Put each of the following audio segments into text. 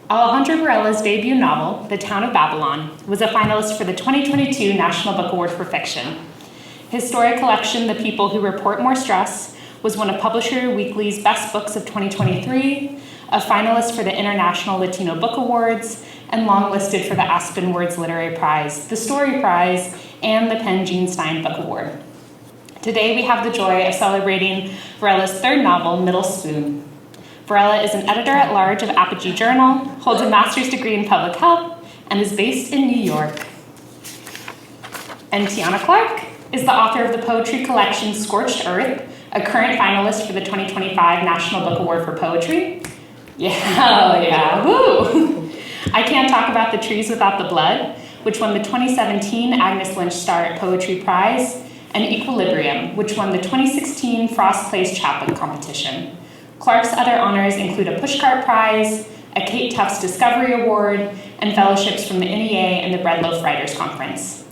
Alejandro Varela's debut novel, The Town of Babylon, was a finalist for the 2022 National Book Award for Fiction. His story collection, The People Who Report More Stress, was one of Publisher Weekly's Best Books of 2023, a finalist for the International Latino Book Awards, and longlisted for the Aspen Words Literary Prize, the Story Prize, and the Penn Gene Stein Book Award. Today we have the joy of celebrating Varela's third novel, Middle Spoon. Varela is an editor-at-large of Apogee Journal, holds a master's degree in public health, and is based in New York. And Tiana Clark is the author of the poetry collection Scorched Earth, a current finalist for the 2025 National Book Award for Poetry. Yeah, woo! I Can't Talk About the Trees Without the Blood, which won the 2017 Agnes Lynch Starrett Poetry Prize, and Equilibrium, which won the 2016 Frost Plays Chapbook competition. Clark's other honors include a Pushcart Prize, a Kate Tufts Discovery Award, and fellowships from the NEA and the Bread Loaf Writers Conference.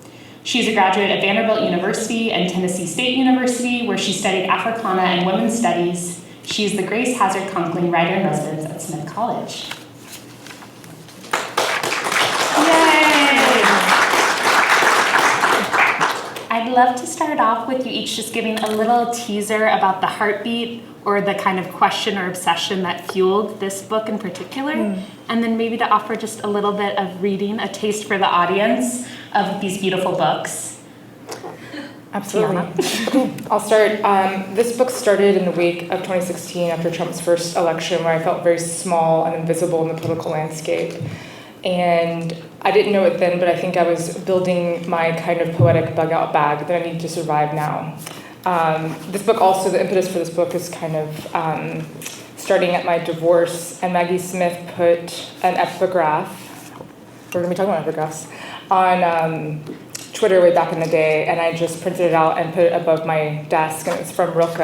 She's a graduate of Vanderbilt University and Tennessee State University, where she studied Africana and Women's Studies. She's the Grace Hazard Conkling Writer-in-Residence at Smith College. I'd love to start off with you each just giving a little teaser about the heartbeat or the kind of question or obsession that fueled this book in particular, and then maybe to offer just a little bit of reading, a taste for the audience of these beautiful books. Absolutely. Cool. I'll start. This book started in the wake of 2016 after Trump's first election, where I felt very small and invisible in the political landscape. And I didn't know it then, but I think I was building my kind of poetic bug-out bag that I need to survive now. This book also, the impetus for this book is kind of starting at my divorce, and Maggie Smith put an epigraph, we're going to be talking about epigraphs, on Twitter way back in the day, and I just printed it out and put it above my desk, and it's from Rilke.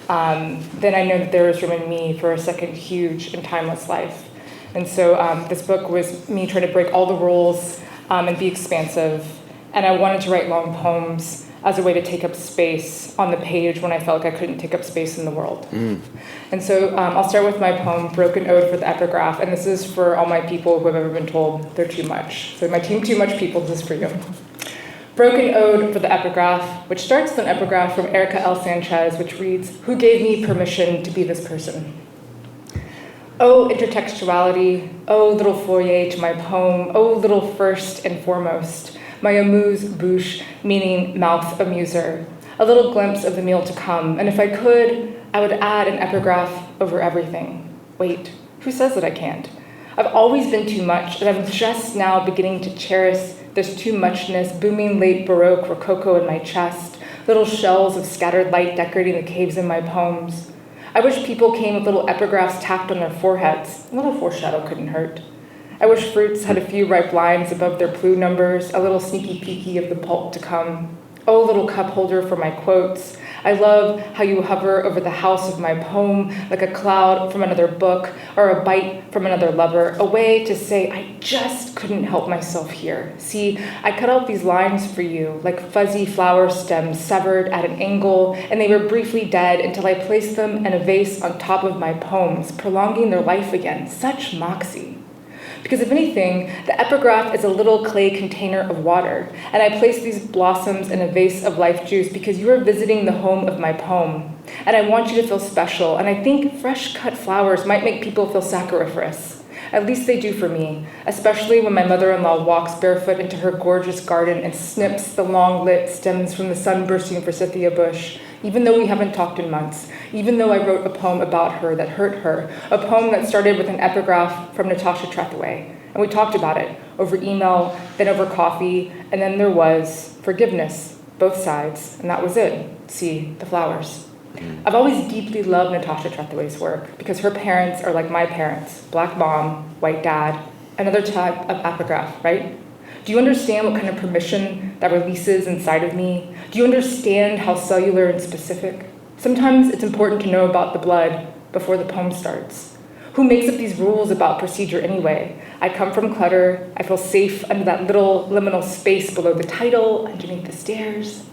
Then I know that there was room in me for a second huge and timeless life. And so this book was me trying to break all the rules and be expansive. And I wanted to write long poems as a way to take up space on the page when I felt like I couldn't take up space in the world. And so I'll start with my poem, Broken Ode for the Epigraph. And this is for all my people who have ever been told they're too much. So my team, Too Much People, this is for you. Broken Ode for the Epigraph, which starts with an epigraph from Erica L. Sanchez, which reads, "Who gave me permission to be this person? Oh, intertextuality, oh, little foyer to my poem, oh, little first and foremost, my amuse-bouche, meaning mouth amuser, a little glimpse of the meal to come, and if I could, I would add an epigraph over everything. Wait, who says that I can't? I've always been too much, and I'm just now beginning to cherish this too muchness, booming late Baroque rococo in my chest, little shells of scattered light decorating the caves in my poems. I wish people came with little epigraphs tacked on their foreheads. A little foreshadow couldn't hurt. I wish fruits had a few ripe lines above their clue numbers, a little sneaky peeky of the pulp to come. Oh, little cup holder for my quotes. I love how you hover over the house of my poem like a cloud from another book or a bite from another lover, a way to say I just couldn't help myself here. See, I cut out these lines for you like fuzzy flower stems severed at an angle, and they were briefly dead until I placed them in a vase on top of my poems, prolonging their life again. Such moxie. Because if anything, the epigraph is a little clay container of water, and I place these blossoms in a vase of life juice because you are visiting the home of my poem, and I want you to feel special, and I think fresh-cut flowers might make people feel sacchariferous. At least they do for me, especially when my mother-in-law walks barefoot into her gorgeous garden and snips the long-lit stems from the sun-bursting forsythia bush, even though we haven't talked in months, even though I wrote a poem about her that hurt her, a poem that started with an epigraph from Natasha Trethewey. And we talked about it over email, then over coffee, and then there was forgiveness, both sides, and that was it. See, the flowers. I've always deeply loved Natasha Trethewey's work because her parents are like my parents, black mom, white dad, another type of epigraph, right? Do you understand what kind of permission that releases inside of me? Do you understand how cellular and specific? Sometimes it's important to know about the blood before the poem starts. Who makes up these rules about procedure anyway? I come from clutter. I feel safe under that little liminal space below the title, underneath the stairs.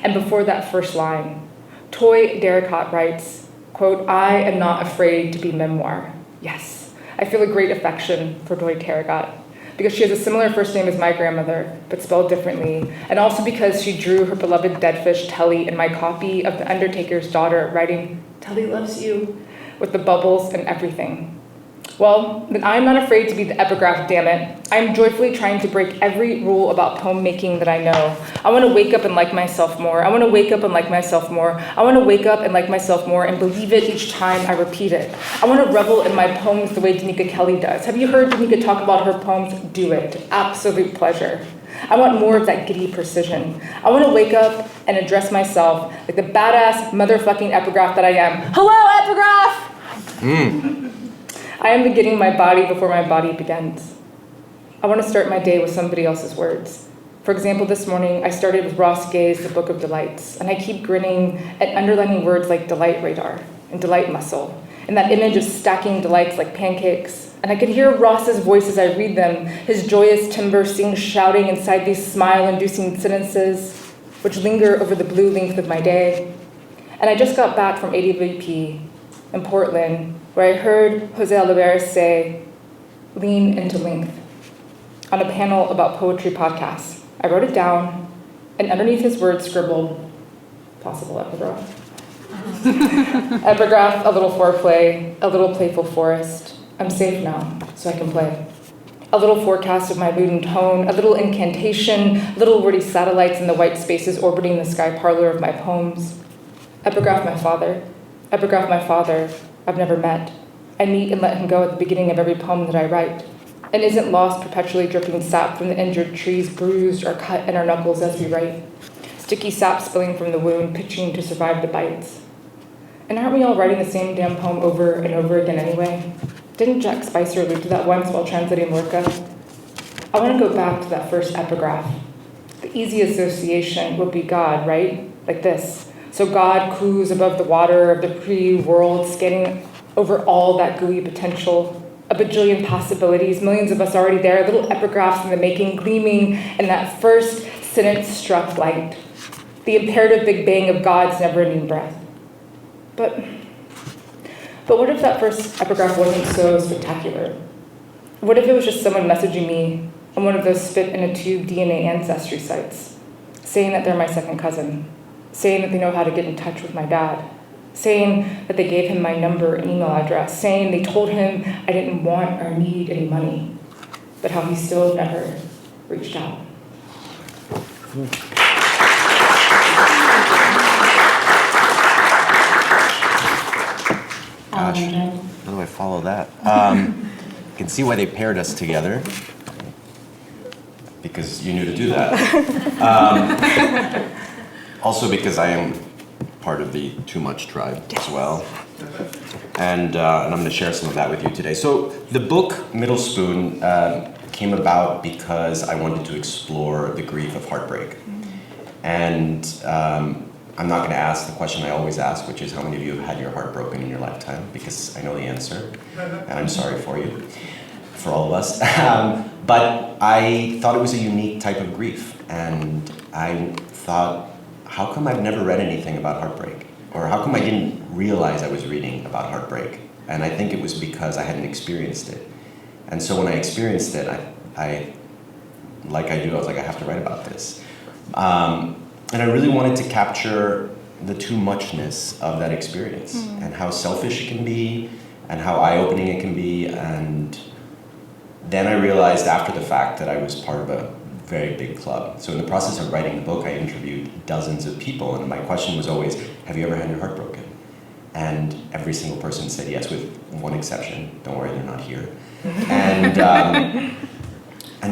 And before that first line, Toy Derricott writes, quote, I am not afraid to be memoir. Yes, I feel a great affection for Joy Terragot, because she has a similar first name as my grandmother, but spelled differently, and also because she drew her beloved dead fish Telly in my copy of The Undertaker's Daughter, writing, "Telly loves you," with the bubbles and everything. Well, then I'm not afraid to be the epigraph, damn it. I'm joyfully trying to break every rule about poem making that I know. I want to wake up and like myself more. I want to wake up and like myself more. I want to wake up and like myself more and believe it each time I repeat it. I want to revel in my poems the way Danica Kelly does. Have you heard Danica talk about her poems? Do it. Absolute pleasure. I want more of that giddy precision. I want to wake up and address myself like the badass motherfucking epigraph that I am. Hello, epigraph! I am beginning my body before my body begins. I want to start my day with somebody else's words. For example, this morning, I started with Ross Gay's The Book of Delights, and I keep grinning at underlining words like delight radar and delight muscle, and that image of stacking delights like pancakes. And I could hear Ross's voice as I read them, his joyous timbre shouting inside these smile-inducing sentences, which linger over the blue length of my day. And I just got back from ADVP in Portland, where I heard Jose Olivares say, "Lean into length," on a panel about poetry podcasts. I wrote it down, and underneath his words scribbled, possible epigraph. Epigraph, a little foreplay, a little playful forest. I'm safe now, so I can play. A little forecast of my mood and tone, a little incantation, little wordy satellites in the white spaces orbiting the sky parlor of my poems. Epigraph my father. Epigraph my father, I've never met. I meet and let him go at the beginning of every poem that I write, and isn't lost perpetually dripping sap from the injured trees bruised or cut in our knuckles as we write. Sticky sap spilling from the wound, pitching to survive the bites. And aren't we all writing the same damn poem over and over again anyway? Didn't Jack Spicer allude to that once while translating Lorca? I want to go back to that first epigraph. The easy association would be God, right? Like this. So God coos above the water of the pre-world, scanning over all that gooey potential, a bajillion possibilities, millions of us already there, little epigraphs in the making, gleaming in that first sentence struck light, the imperative big bang of God's never-ending breath. But what if that first epigraph wasn't so spectacular? What if it was just someone messaging me on one of those spit-in-a-tube DNA ancestry sites, saying that they're my second cousin, saying that they know how to get in touch with my dad, saying that they gave him my number and email address, saying they told him I didn't want or need any money, but how he still never reached out. Gosh, how do I follow that? You can see why they paired us together, because you knew to do that. Also because I am part of the Too Much tribe as well. And I'm going to share some of that with you today. So the book, Middle Spoon, came about because I wanted to explore the grief of heartbreak. And I'm not going to ask the question I always ask, which is how many of you have had your heart broken in your lifetime? Because I know the answer, and I'm sorry for you, for all of us. But I thought it was a unique type of grief, and I thought, how come I've never read anything about heartbreak? Or how come I didn't realize I was reading about heartbreak? And I think it was because I hadn't experienced it. And so when I experienced it, I like I do, I was like, I have to write about this. And I really wanted to capture the too muchness of that experience and how selfish it can be and how eye-opening it can be. And then I realized after the fact that I was part of a very big club. So in the process of writing the book, I interviewed dozens of people, and my question was always, have you ever had your heart broken? And every single person said yes, with one exception. Don't worry, they're not here. And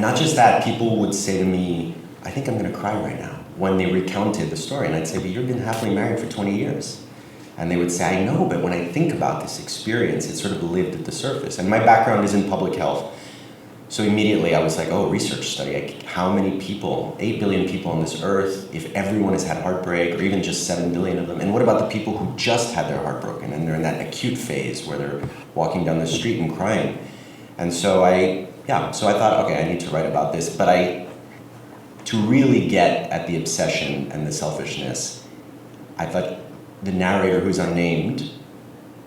not just that, people would say to me, I think I'm gonna cry right now, when they recounted the story. And I'd say, but you've been happily married for 20 years. And they would say, I know, but when I think about this experience, it sort of lived at the surface. And my background is in public health. So immediately I was like, oh, research study. Like, how many people, 8 billion people on this earth, if everyone has had heartbreak, or even just 7 billion of them? And what about the people who just had their heart broken and they're in that acute phase where they're walking down the street and crying? And so I thought, okay, I need to write about this. But to really get at the obsession and the selfishness, I thought the narrator, who's unnamed,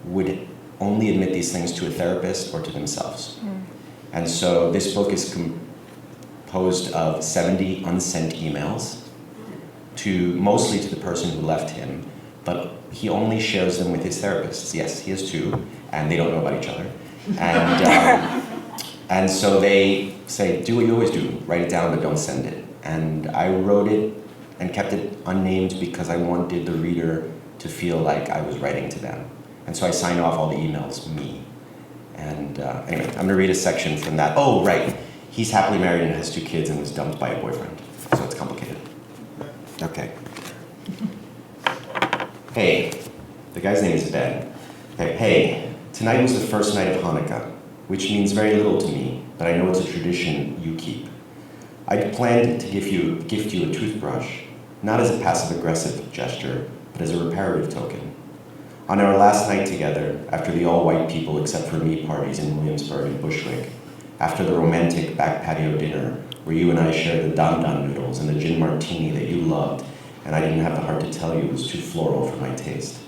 would only admit these things to a therapist or to themselves. And so this book is composed of 70 unsent emails, mostly to the person who left him, but he only shares them with his therapists. Yes, he has two, and they don't know about each other. And so they say, do what you always do, write it down, but don't send it. And I wrote it and kept it unnamed because I wanted the reader to feel like I was writing to them. And so I signed off all the emails, me. And anyway, I'm gonna read a section from that. Oh, right, he's happily married and has 2 kids and was dumped by a boyfriend. So it's complicated. Okay. Hey, the guy's name is Ben. Okay, hey, tonight was the first night of Hanukkah, which means very little to me, but I know it's a tradition you keep. I'd planned to gift you a toothbrush, not as a passive-aggressive gesture, but as a reparative token. On our last night together, after the all-white people except for me parties in Williamsburg and Bushwick, after the romantic back patio dinner where you and I shared the dan-dan noodles and the gin martini that you loved and I didn't have the heart to tell you was too floral for my taste.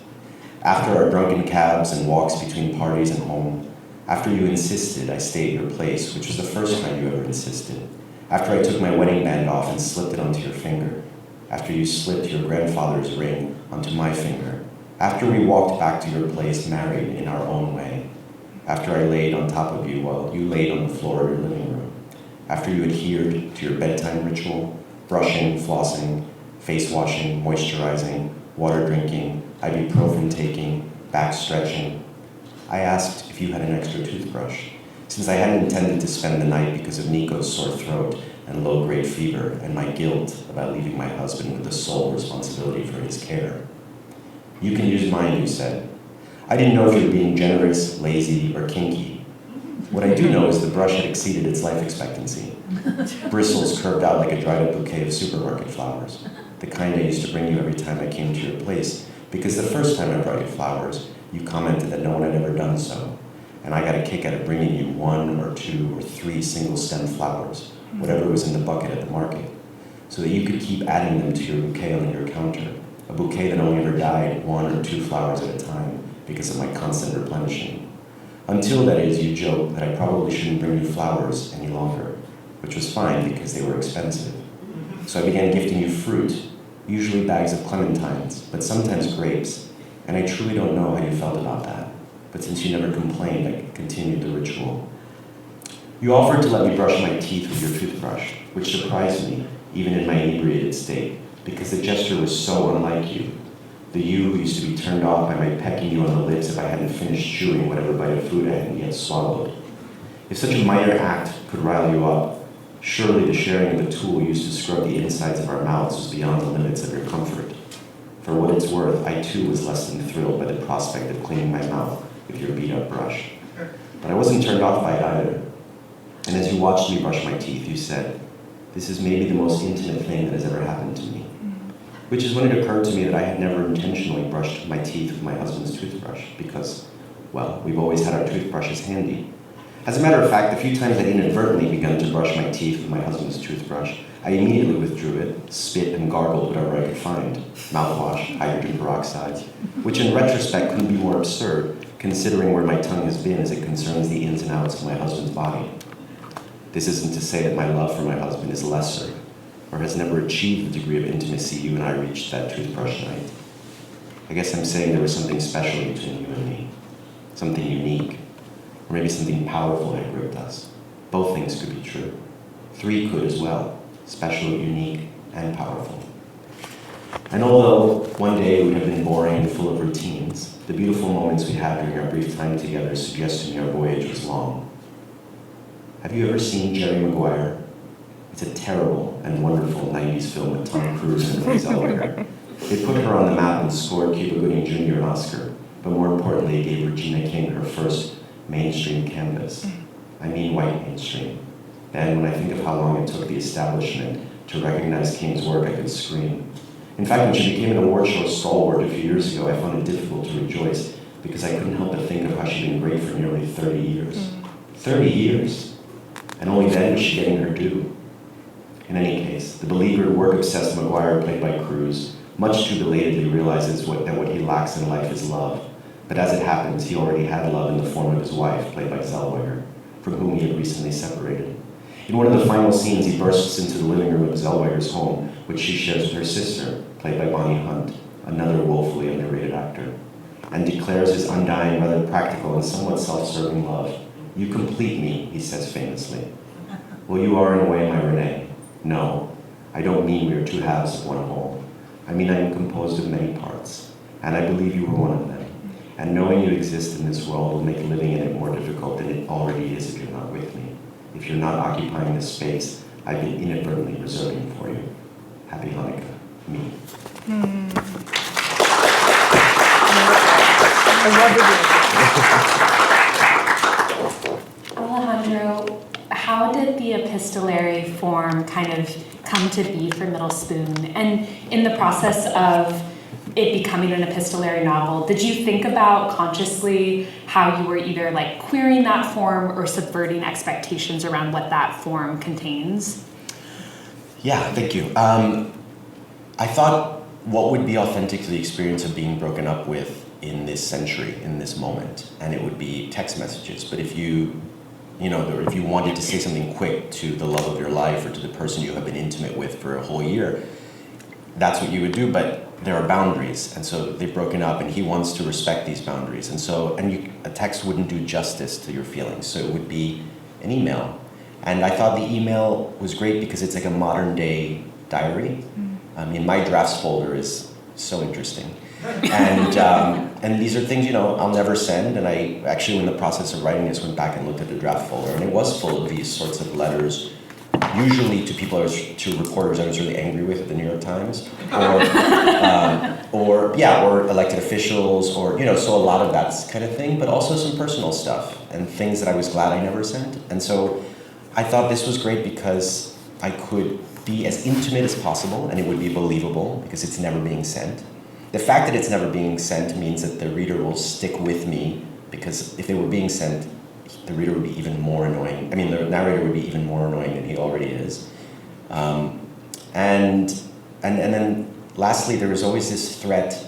After our drunken cabs and walks between parties and home, after you insisted I stay at your place, which was the first time you ever insisted, after I took my wedding band off and slipped it onto your finger, after you slipped your grandfather's ring onto my finger, after we walked back to your place married in our own way, after I laid on top of you while you laid on the floor of your living room, after you adhered to your bedtime ritual, brushing, flossing, face washing, moisturizing, water drinking, ibuprofen taking, back stretching, I asked if you had an extra toothbrush, since I hadn't intended to spend the night because of Nico's sore throat and low-grade fever and my guilt about leaving my husband with the sole responsibility for his care. You can use mine, you said. I didn't know if you were being generous, lazy, or kinky. What I do know is the brush had exceeded its life expectancy. Bristles curved out like a dried-up bouquet of supermarket flowers, the kind I used to bring you every time I came to your place, because the first time I brought you flowers, you commented that no one had ever done so, and I got a kick out of bringing you 1 or 2 or 3 single-stem flowers, whatever was in the bucket at the market, so that you could keep adding them to your bouquet on your counter, a bouquet that only ever died 1 or 2 flowers at a time because of my constant replenishing. Until, that is, you joked that I probably shouldn't bring you flowers any longer, which was fine because they were expensive. So I began gifting you fruit, usually bags of clementines, but sometimes grapes, and I truly don't know how you felt about that. But since you never complained, I continued the ritual. You offered to let me brush my teeth with your toothbrush, which surprised me, even in my inebriated state, because the gesture was so unlike you. The you who used to be turned off by my pecking you on the lips if I hadn't finished chewing whatever bite of food I hadn't yet swallowed. If such a minor act could rile you up, surely the sharing of the tool used to scrub the insides of our mouths was beyond the limits of your comfort. For what it's worth, I too was less than thrilled by the prospect of cleaning my mouth with your beat-up brush. But I wasn't turned off by it either. And as you watched me brush my teeth, you said, "This is maybe the most intimate thing that has ever happened to me." Which is when it occurred to me that I had never intentionally brushed my teeth with my husband's toothbrush because, well, we've always had our toothbrushes handy. As a matter of fact, the few times I'd inadvertently begun to brush my teeth with my husband's toothbrush, I immediately withdrew it, spit and gargled whatever I could find, mouthwash, hydrogen peroxide, which in retrospect couldn't be more absurd, considering where my tongue has been as it concerns the ins and outs of my husband's body. This isn't to say that my love for my husband is lesser, or has never achieved the degree of intimacy you and I reached that toothbrush night. I guess I'm saying there was something special between you and me, something unique, or maybe something powerful had gripped us. Both things could be true. 3 could as well, special, unique, and powerful. And although one day would have been boring and full of routines, the beautiful moments we had during our brief time together suggest to me our voyage was long. Have you ever seen Jerry Maguire? It's a terrible and wonderful 90s film with Tom Cruise and Renee Zellweger. It put her on the map and scored Cuba Gooding Jr. an Oscar, but more importantly, it gave Regina King her first mainstream canvas. I mean white mainstream. And when I think of how long it took the establishment to recognize King's work, I could scream. In fact, when she became an award show stalwart a few years ago, I found it difficult to rejoice because I couldn't help but think of how she'd been great for nearly 30 years. 30 years! And only then was she getting her due. In any case, the beleaguered, work-obsessed Maguire, played by Cruise, much too belatedly realizes that what he lacks in life is love, But as it happens, he already had love in the form of his wife, played by Zellweger, from whom he had recently separated. In one of the final scenes, he bursts into the living room of Zellweger's home, which she shares with her sister, played by Bonnie Hunt, another woefully underrated actor, and declares his undying, rather practical and somewhat self-serving love. "You complete me," he says famously. "Well, you are in a way my Renee. No, I don't mean we are two halves of one whole. I mean I am composed of many parts, and I believe you were one of them. And knowing you exist in this world will make living in it more difficult than it already is if you're not with me. If you're not occupying this space I've been inadvertently reserving for you. Happy Hanukkah, me." Alejandro, how did the epistolary form kind of come to be for Middle Spoon? And in the process of it becoming an epistolary novel, did you think about consciously how you were either like querying that form or subverting expectations around what that form contains? Yeah, thank you. I thought what would be authentic to the experience of being broken up with in this century, in this moment, and it would be text messages. But if you wanted to say something quick to the love of your life or to the person you have been intimate with for a whole year, that's what you would do. But there are boundaries, and so they've broken up, and he wants to respect these boundaries. And so, a text wouldn't do justice to your feelings, so it would be an email. And I thought the email was great because it's like a modern day diary. I mean, my drafts folder is so interesting. And these are things, I'll never send. And I actually, in the process of writing this, went back and looked at the draft folder, and it was full of these sorts of letters, usually to people, to reporters I was really angry with at the New York Times, or elected officials, or, so a lot of that kind of thing, but also some personal stuff and things that I was glad I never sent. And so I thought this was great because I could be as intimate as possible, and it would be believable because it's never being sent. The fact that it's never being sent means that the reader will stick with me, because if they were being sent, the reader would be even more annoying. I mean, the narrator would be even more annoying than he already is. And then lastly, there is always this threat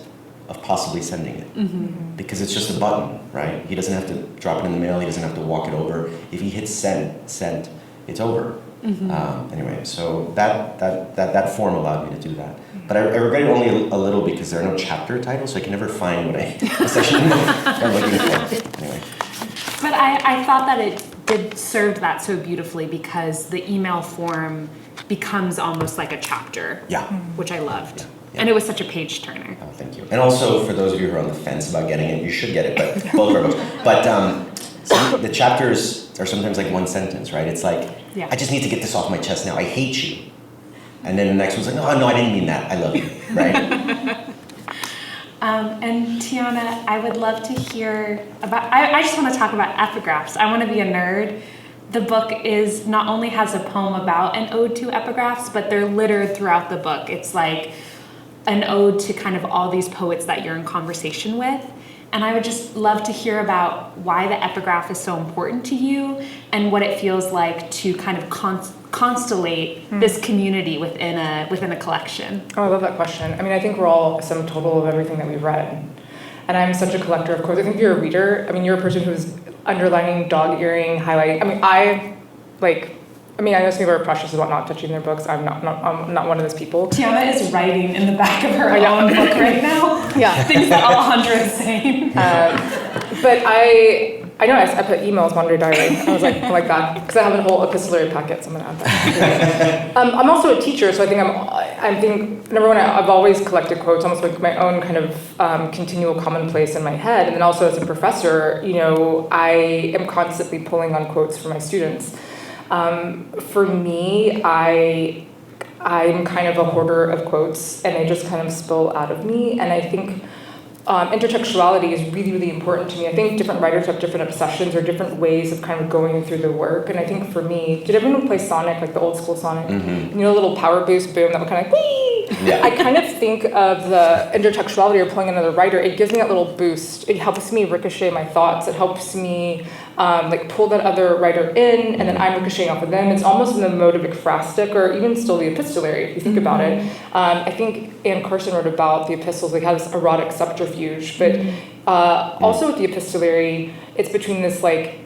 of possibly sending it. Because it's just a button, right? He doesn't have to drop it in the mail, he doesn't have to walk it over. If he hits send, it's over. Anyway, so that form allowed me to do that. But I regret it only a little because there are no chapter titles, so I can never find what I'm looking for. Anyway. But I thought that it served that so beautifully because the email form becomes almost like a chapter. Yeah. Which I loved. Yeah. And it was such a page turner. Oh, thank you. And also, for those of you who are on the fence about getting it, you should get it, but both of our books. But the chapters are sometimes like one sentence, right? It's like, I just need to get this off my chest now. I hate you. And then the next one's like, oh, no, I didn't mean that. I love you, right? And Tiana, I would love to hear about, I just want to talk about epigraphs. I want to be a nerd. The book is not only has a poem about an ode to epigraphs, but they're littered throughout the book. It's like an ode to kind of all these poets that you're in conversation with. And I would just love to hear about why the epigraph is so important to you and what it feels like to kind of constellate this community within a collection. Oh, I love that question. I mean, I think we're all a sum total of everything that we've read. And I'm such a collector, of course. I think you're a reader. I mean, you're a person who's underlining, dog-earing, highlighting. I know some people are precious about not touching their books. I'm not one of those people. Tiana is writing in the back of her own book right now. Yeah. Things that Alejandro is saying. But I know I put emails on your diary. I was like that because I have a whole epistolary packet, so I'm gonna add that. I'm also a teacher, so I think number one, I've always collected quotes, almost like my own kind of continual commonplace in my head. And then also as a professor, I am constantly pulling on quotes for my students. For me, I'm kind of a hoarder of quotes, and they just kind of spill out of me. And I think intertextuality is really, really important to me. I think different writers have different obsessions or different ways of kind of going through the work. And I think for me, did everyone play Sonic, like the old school Sonic? Mm-hmm. A little power boost boom that would kind of like, whee! Yeah. I kind of think of the intertextuality or pulling another writer. It gives me that little boost. It helps me ricochet my thoughts. It helps me pull that other writer in, and then I'm ricocheting off of them. It's almost in the mode of ekphrastic, or even still the epistolary, if you think about it. I think Anne Carson wrote about the epistles, like how this erotic subterfuge, but Also with the epistolary, it's between this like,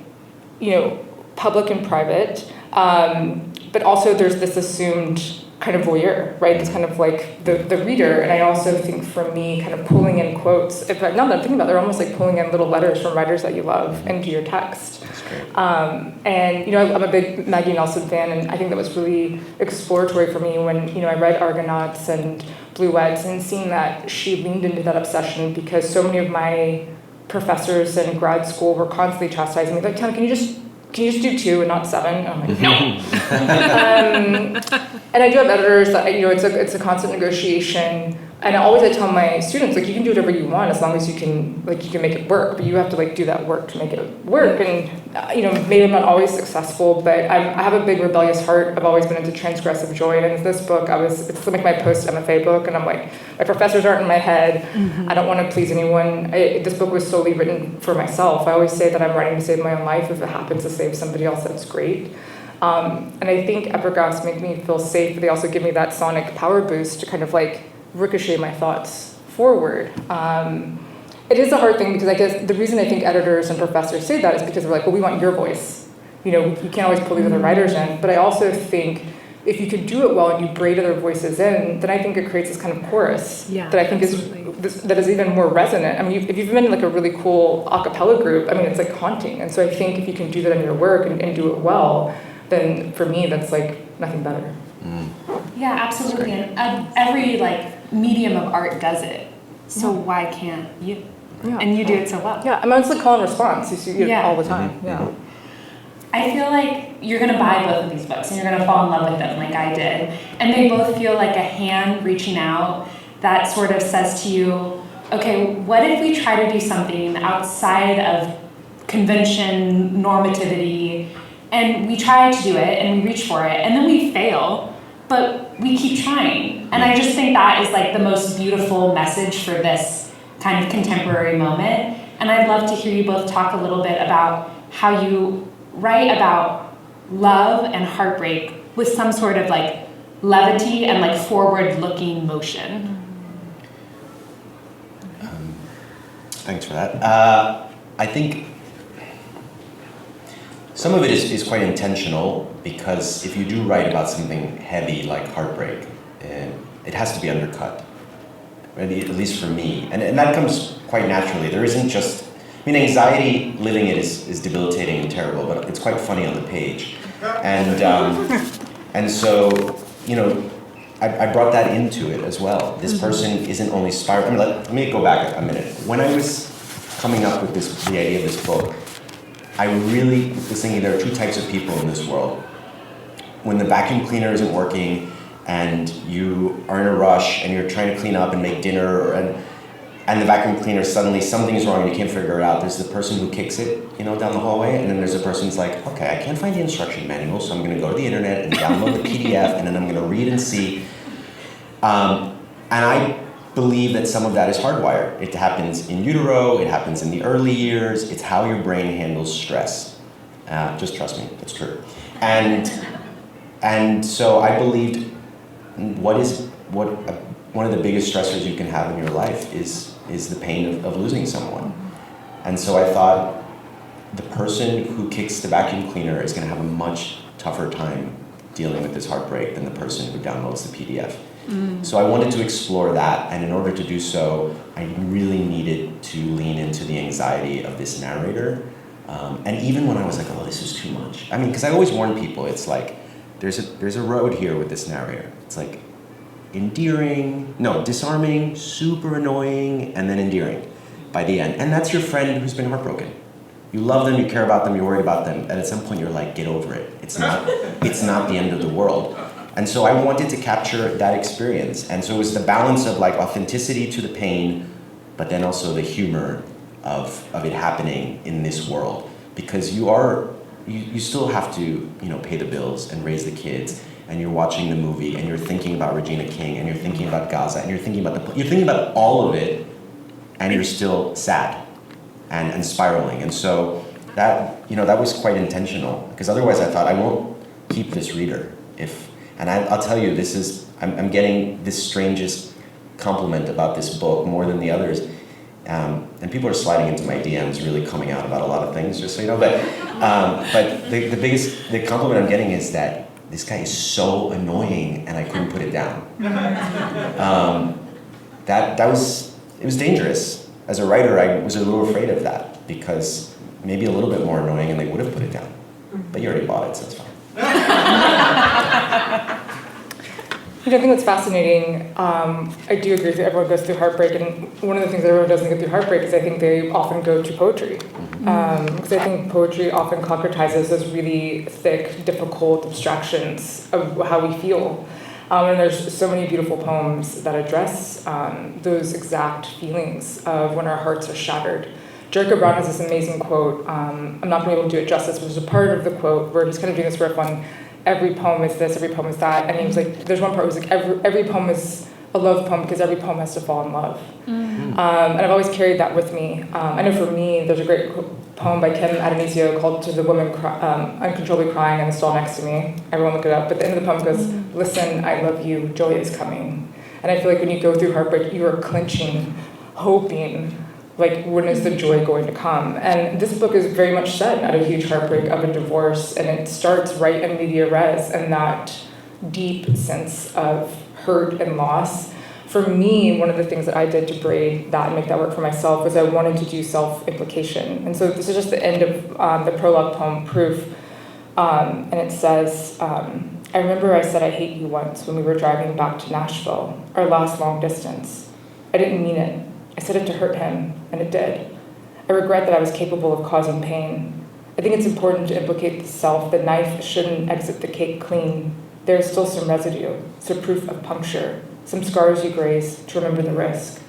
public and private, but also there's this assumed kind of voyeur, right? It's kind of like the reader. And I also think for me, kind of pulling in quotes, now that I'm thinking about it, they're almost like pulling in little letters from writers that you love into your text. That's great. And, I'm a big Maggie Nelson fan, and I think that was really exploratory for me when, I read Argonauts and Bluets, and seeing that she leaned into that obsession, because so many of my professors in grad school were constantly chastising me, like, Tiana, can you just do 2 and not 7? And I'm like, no. And I do have editors that, it's a constant negotiation. And I tell my students, like, you can do whatever you want as long as you can make it work. But you have to, do that work to make it work. And, maybe I'm not always successful, but I have a big rebellious heart. I've always been into transgressive joy. And in this book, it's like my post-MFA book. And I'm like, my professors aren't in my head. Mm-hmm. I don't want to please anyone. This book was solely written for myself. I always say that I'm writing to save my own life. If it happens to save somebody else, that's great. And I think epigraphs make me feel safe, but they also give me that sonic power boost to kind of ricochet my thoughts forward. It is a hard thing, because I guess the reason I think editors and professors say that is because they're like, well, we want your voice. You can't always pull the other writers in. But I also think if you can do it well and you braid other voices in, then I think it creates this kind of chorus that I think that is even more resonant. I mean, if you've been in a really cool a cappella group, it's haunting. And so I think if you can do that in your work and do it well, then for me, that's nothing better. Mm. Yeah, absolutely. And every medium of art does it. So why can't you? Yeah. And you do it so well. Yeah, it's like call and response. You see it all the time. Mm-hmm. Yeah. I feel like you're going to buy both of these books and you're going to fall in love with them like I did. And they both feel like a hand reaching out that sort of says to you, okay, what if we try to do something outside of convention, normativity, and we try to do it and we reach for it and then we fail, but we keep trying. And I just think that is the most beautiful message for this kind of contemporary moment. And I'd love to hear you both talk a little bit about how you write about love and heartbreak with some sort of levity and forward-looking motion. Thanks for that. I think some of it is quite intentional, because if you do write about something heavy like heartbreak, it has to be undercut, at least for me. And that comes quite naturally. There isn't just, anxiety, living it is debilitating and terrible, but it's quite funny on the page. And so, I brought that into it as well. This person isn't only spiraling. Let me go back a minute. When I was coming up with the idea of this book, I really was thinking there are 2 types of people in this world. When the vacuum cleaner isn't working and you are in a rush and you're trying to clean up and make dinner, and the vacuum cleaner suddenly, something's wrong and you can't figure it out. There's the person who kicks it, down the hallway, and then there's a person who's like, okay, I can't find the instruction manual, so I'm gonna go to the internet and download the PDF, and then I'm gonna read and see. And I believe that some of that is hardwired. It happens in utero, it happens in the early years, it's how your brain handles stress. Just trust me, it's true. And so I believed one of the biggest stressors you can have in your life is the pain of losing someone. And so I thought the person who kicks the vacuum cleaner is gonna have a much tougher time dealing with this heartbreak than the person who downloads the PDF. So I wanted to explore that, and in order to do so, I really needed to lean into the anxiety of this narrator. And even when I was like, oh, this is too much. Because I always warn people, it's there's a road here with this narrator. It's disarming, super annoying, and then endearing by the end. And that's your friend who's been heartbroken. You love them, you care about them, you're worried about them, and at some point you're like, get over it. It's not the end of the world. And so I wanted to capture that experience. And so it was the balance of authenticity to the pain, but then also the humor of it happening in this world. Because you still have to, pay the bills and raise the kids, and you're watching the movie, and you're thinking about Regina King, and you're thinking about Gaza, and you're thinking about all of it, and you're still sad and spiraling. And so that was quite intentional, because otherwise I thought I won't keep this reader and I'll tell you, I'm getting this strangest compliment about this book more than the others. and people are sliding into my DMs, really coming out about a lot of things, just so you know. But the compliment I'm getting is that this guy is so annoying, and I couldn't put it down. It was dangerous. As a writer, I was a little afraid of that, because maybe a little bit more annoying, and they would have put it down. But you already bought it, so it's fine. I think what's fascinating, I do agree that everyone goes through heartbreak, and one of the things everyone doesn't go through heartbreak is I think they often go to poetry. Because I think poetry often concretizes those really thick, difficult abstractions of how we feel. And there's so many beautiful poems that address those exact feelings of when our hearts are shattered. Jericho Brown has this amazing quote. I'm not going to be able to do it justice, but there's a part of the quote where he's kind of doing this riff on every poem is this, every poem is that. And he was like, there's one part where he's like, every poem is a love poem because every poem has to fall in love. And I've always carried that with me. I know for me, there's a great poem by Kim Adonisio called To the Woman Uncontrollably Crying in the Stall Next to Me. Everyone look it up. But the end of the poem goes, listen, I love you, joy is coming. And I feel like when you go through heartbreak, you are clenching, hoping, like, when is the joy going to come? And this book is very much set at a huge heartbreak of a divorce, and it starts right in media res, and that deep sense of hurt and loss. For me, one of the things that I did to braid that and make that work for myself was I wanted to do self-implication. And so this is just the end of the prologue poem, Proof, and it says, I remember I said I hate you once when we were driving back to Nashville, our last long distance. I didn't mean it. I said it to hurt him, and it did. I regret that I was capable of causing pain. I think it's important to implicate the self. The knife shouldn't exit the cake clean. There is still some residue, some proof of puncture, some scars you graze to remember the risk.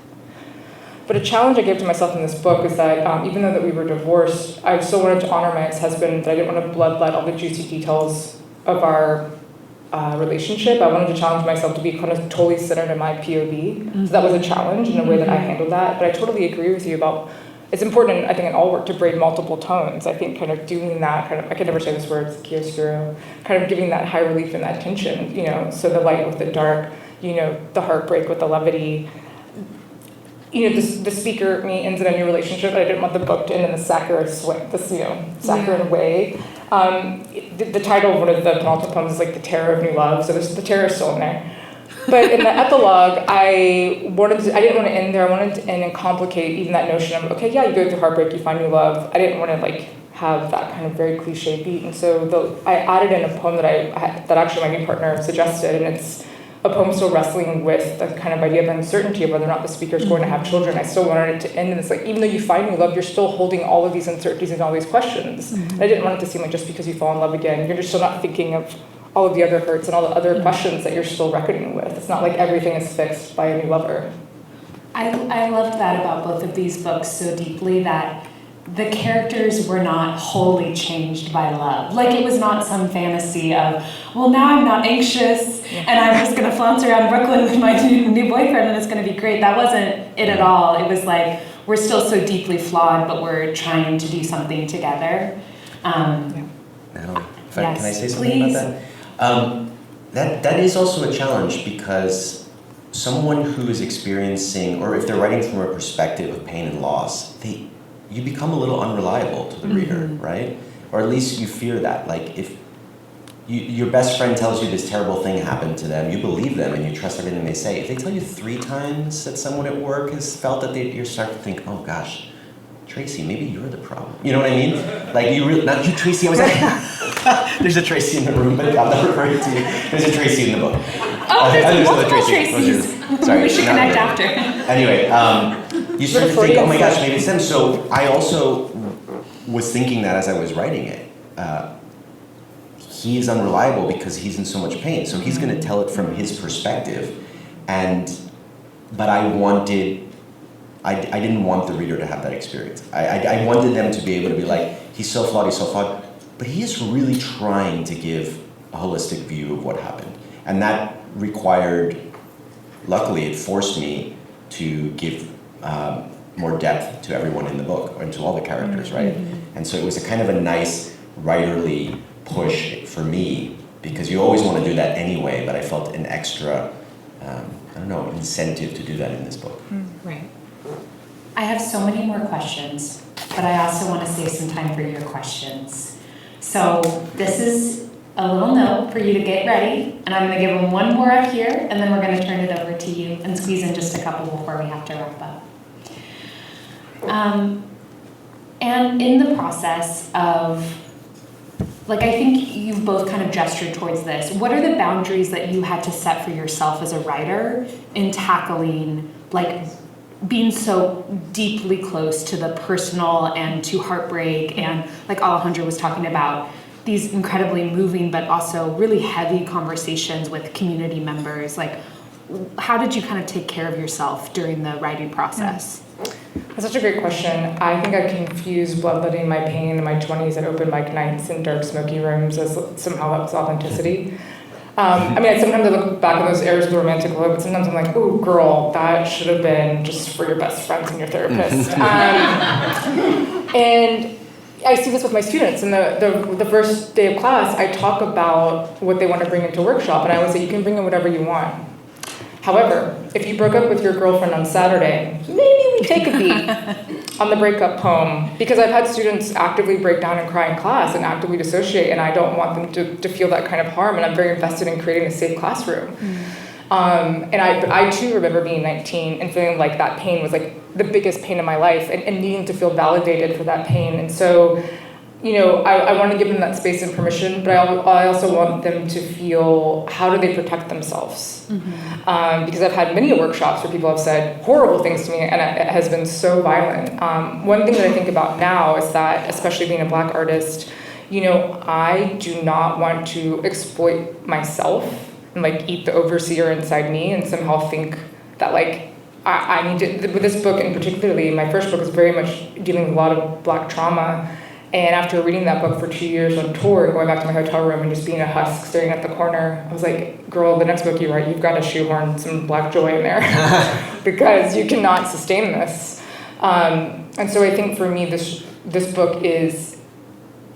But a challenge I gave to myself in this book is that even though that we were divorced, I still wanted to honor my ex-husband, that I didn't want to bloodlet all the juicy details of our relationship. I wanted to challenge myself to be kind of totally centered in my POV. So that was a challenge in the way that I handled that. But I totally agree with you about, it's important, I think, in all work to braid multiple tones. I think kind of doing that, I can never say this word, chiaroscuro, kind of giving that high relief and that tension, so the light with the dark, the heartbreak with the levity. The speaker, me, ends in a new relationship, but I didn't want the book to end in the saccharine way. The title of one of the penultimate poems is like The Terror of New Love, so the terror is still in there. But in the epilogue, I didn't want to end there. I wanted to end and complicate even that notion of, okay, yeah, you go through heartbreak, you find new love. I didn't want to have that kind of very cliche beat, and so I added in a poem that actually my new partner suggested, and it's a poem still wrestling with the kind of idea of uncertainty of whether or not the speaker is going to have children. I still wanted it to end in this, even though you find new love, you're still holding all of these uncertainties and all these questions. Mm-hmm. I didn't want it to seem like just because you fall in love again, you're just still not thinking of all of the other hurts and all the other questions that you're still reckoning with. It's not like everything is fixed by a new lover. I loved that about both of these books so deeply, that the characters were not wholly changed by love. It was not some fantasy of, well, now I'm not anxious and I'm just going to flounce around Brooklyn with my new boyfriend and it's going to be great. That wasn't it at all. It was like, we're still so deeply flawed, but we're trying to do something together. Natalie, yes, can I say something please. about that? That is also a challenge, because someone who is experiencing, or if they're writing from a perspective of pain and loss, you become a little unreliable to the reader, right? Or at least you fear that. If your best friend tells you this terrible thing happened to them, you believe them and you trust everything they say. If they tell you 3 times that someone at work has felt that you start to think, oh gosh, Tracy, maybe you're the problem. You know what I mean? Not you, Tracy. I was like, there's a Tracy in the room, but I'm not referring to you. There's a Tracy in the book. Oh, there's multiple Tracy's. Sorry, we should connect after. Anyway, you start to think, oh my gosh, maybe it's them. So I also was thinking that as I was writing it. He is unreliable because he's in so much pain. So he's going to tell it from his perspective. But I didn't want the reader to have that experience. I wanted them to be able to be like, he's so flawed, but he is really trying to give a holistic view of what happened. And that required, luckily it forced me to give more depth to everyone in the book, and to all the characters, right? And so it was a kind of a nice writerly push for me, because you always want to do that anyway, but I felt an extra, incentive to do that in this book. Right. I have so many more questions, but I also want to save some time for your questions. So this is a little note for you to get ready, and I'm going to give them one more up here, and then we're going to turn it over to you and squeeze in just a couple before we have to wrap up. And in the process of, like, I think you've both kind of gestured towards this. What are the boundaries that you had to set for yourself as a writer in tackling, like, being so deeply close to the personal and to heartbreak and, like Alejandro was talking about, these incredibly moving but also really heavy conversations with community members? Like, how did you kind of take care of yourself during the writing process? That's such a great question. I think I confused bloodletting my pain in my 20s at open mic nights in dark, smoky rooms as somehow that was authenticity. I mean, sometimes I look back on those eras of the romantic love, but sometimes I'm like, ooh, girl, that should have been just for your best friends and your therapist. And I see this with my students. In the first day of class, I talk about what they want to bring into workshop, and I always say, you can bring in whatever you want. However, if you broke up with your girlfriend on Saturday, maybe we take a beat on the breakup poem, because I've had students actively break down and cry in class and actively dissociate, and I don't want them to feel that kind of harm, and I'm very invested in creating a safe classroom. And I too remember being 19 and feeling like that pain was like the biggest pain in my life, and needing to feel validated for that pain. And so, you know, I want to give them that space and permission, but I also want them to feel, how do they protect themselves? Because I've had many workshops where people have said horrible things to me, and it has been so violent. One thing that I think about now is that, especially being a Black artist, you know, I do not want to exploit myself and like eat the overseer inside me and somehow think that like I need to, with this book and particularly my first book is very much dealing with a lot of Black trauma. And after reading that book for 2 years on tour and going back to my hotel room and just being a husk staring at the corner, I was like, girl, the next book you write, you've got to shoehorn some Black joy in there because you cannot sustain this. And so I think for me, this book is,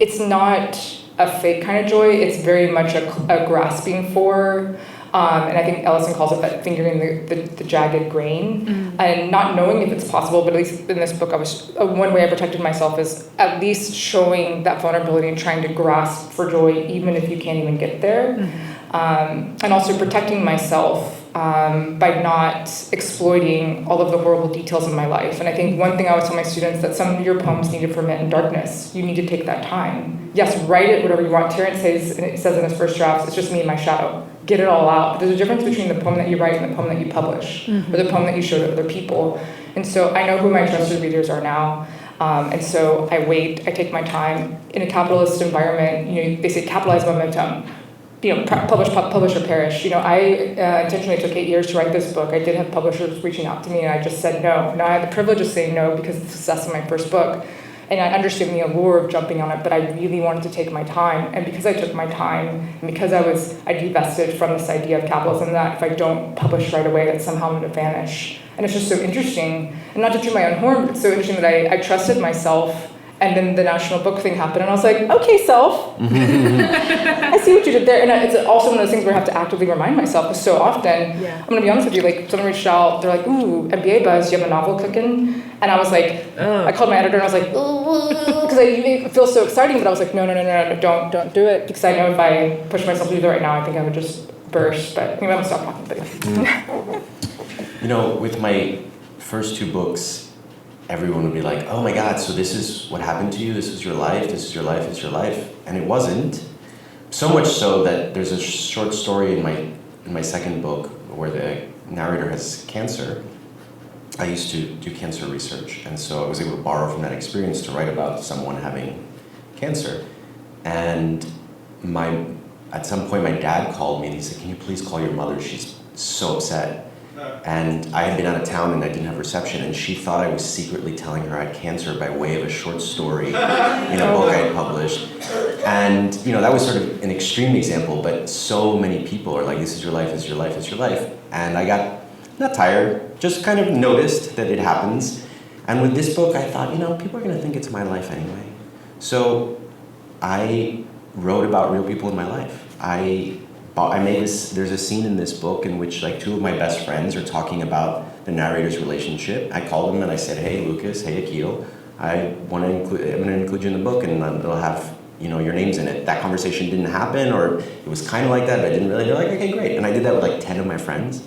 it's not a fake kind of joy, it's very much a grasping for, and I think Ellison calls it that fingering the jagged grain, and not knowing if it's possible, but at least in this book, one way I protected myself is at least showing that vulnerability and trying to grasp for joy, even if you can't even get there. And also protecting myself by not exploiting all of the horrible details in my life. And I think one thing I always tell my students, that some of your poems need to ferment in darkness. You need to take that time. Yes, write it whatever you want. Terrence says in his first drafts, it's just me and my shadow. Get it all out. But there's a difference between the poem that you write and the poem that you publish, or the poem that you show to other people. And so I know who my trusted readers are now. And so I wait, I take my time. In a capitalist environment, you know, they say capitalize momentum. You know, publish or perish. You know, I intentionally took 8 years to write this book. I did have publishers reaching out to me, and I just said no. Now I have the privilege of saying no because of the success of my first book, and I understand the allure of jumping on it. But I really wanted to take my time, and because I took my time, and because I divested from this idea of capitalism that if I don't publish right away, that somehow I'm going to vanish. And it's just so interesting, and not to toot my own horn, but it's so interesting that I trusted myself. And then the national book thing happened, and I was like, okay, self. I see what you did there. And it's also one of those things where I have to actively remind myself, because so often, I'm going to be honest with you, like, someone reached out, they're like, ooh, MBA buzz, do you have a novel cooking? And I was like, I called my editor, and I was like, because it feels so exciting, but I was like, no, don't do it, because I know if I push myself to do that right now, I think I would just burst, but maybe I'm going to stop talking, but yeah. You know, with my first two books, everyone would be like, oh my God, so this is what happened to you? This is your life, this is your life, it's your life. And it wasn't. So much so that there's a short story in my second book where the narrator has cancer. I used to do cancer research, and so I was able to borrow from that experience to write about someone having cancer. And at some point my dad called me and he said, can you please call your mother? She's so upset. And I had been out of town and I didn't have reception, and she thought I was secretly telling her I had cancer by way of a short story in a book I had published. And you know, that was sort of an extreme example, but so many people are like, this is your life, this is your life, this is your life. And I got not tired, just kind of noticed that it happens. And with this book, I thought, you know, people are gonna think it's my life anyway. So I wrote about real people in my life. I made this, there's a scene in this book in which like two of my best friends are talking about the narrator's relationship. I called him and I said, hey, Lucas, hey, Akil, I'm going to include you in the book, and it'll have, your names in it. That conversation didn't happen, or it was kind of like that, but I didn't really. They're like, okay, great. And I did that with like 10 of my friends.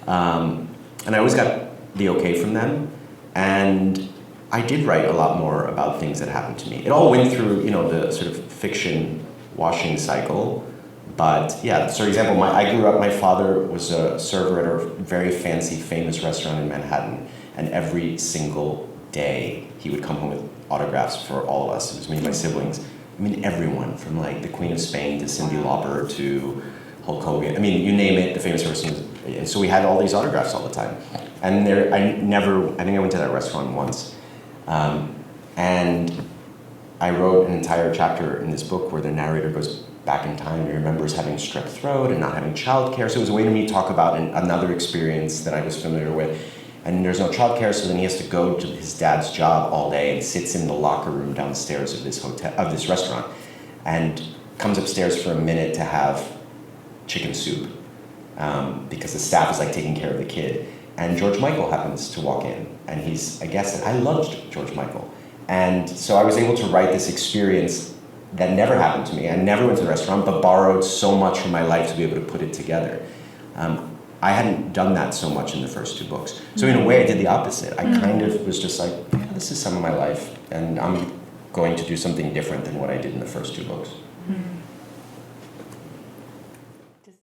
And I always got the okay from them. And I did write a lot more about things that happened to me. It all went through, the sort of fiction washing cycle. But yeah, so for example, I grew up, my father was a server at a very fancy, famous restaurant in Manhattan. And every single day, he would come home with autographs for all of us. It was me and my siblings. I mean, everyone, from like the Queen of Spain to Cyndi Lauper to Hulk Hogan. I mean, you name it, the famous person. And so we had all these autographs all the time. And I think I went to that restaurant once. And I wrote an entire chapter in this book where the narrator goes back in time and remembers having strep throat and not having childcare. So it was a way to me to talk about another experience that I was familiar with. And there's no childcare, so then he has to go to his dad's job all day and sits in the locker room downstairs of this restaurant, and comes upstairs for a minute to have chicken soup because the staff is like taking care of the kid. And George Michael happens to walk in, and he's a guest, and I loved George Michael. And so I was able to write this experience that never happened to me. I never went to the restaurant, but borrowed so much from my life to be able to put it together. I hadn't done that so much in the first two books. So in a way, I did the opposite. I kind of was just like, this is some of my life, and I'm going to do something different than what I did in the first two books. Mm-hmm.